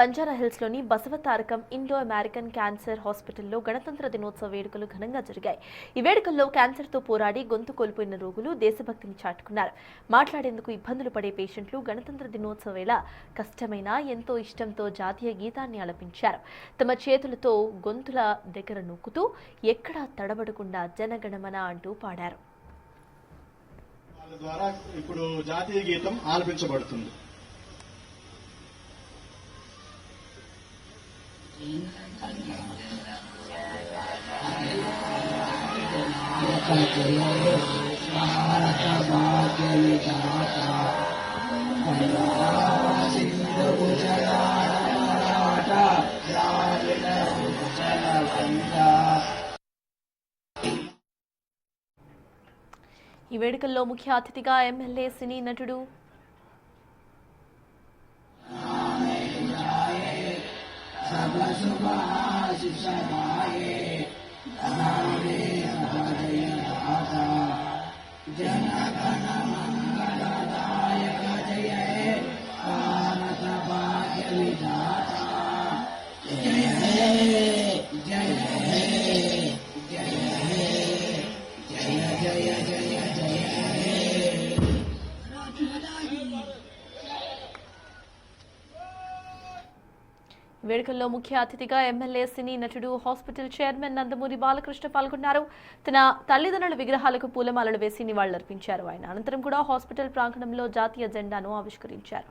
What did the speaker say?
బంజారాహిల్స్లోని Basavatarakam Indo American cancer హాస్పిటల్లో గణతంత్ర దినోత్సవ వేడుకలు ఘనంగా జరిగాయి. ఈ వేడుకల్లో క్యాన్సర్తో పోరాడి గొంతు కోల్పోయిన రోగులు దేశభక్తిని చాటుకున్నారు. మాట్లాడేందుకు ఇబ్బందులు పడే పేషెంట్లు గణతంత్ర దినోత్సవ వేళ కష్టమైన ఎంతో ఇష్టంతో జాతీయ గీతాన్ని ఆలపించారు. తమ చేతులతో గొంతుల దగ్గర నొక్కుతూ ఎక్కడా తడబడకుండా జనగణమన అంటూ పాడారు. ద్వారా ఇప్పుడు జాతీయ గీతం ఆలపించబడుతుంది. ఈ వేడుకల్లో ముఖ్య అతిథిగా ఎమ్మెల్యే సినీ నటుడు వేడుకల్లో ముఖ్య అతిథిగా ఎమ్మెల్యే సినీ నటుడు హాస్పిటల్ చైర్మన్ నందమూరి బాలకృష్ణ పాల్గొన్నారు. తన తల్లిదండ్రుల విగ్రహాలకు పూలమాలలు వేసి నివాళులర్పించారు. ఆయన అనంతరం కూడా హాస్పిటల్ ప్రాంగణంలో జాతీయ జెండాను ఆవిష్కరించారు.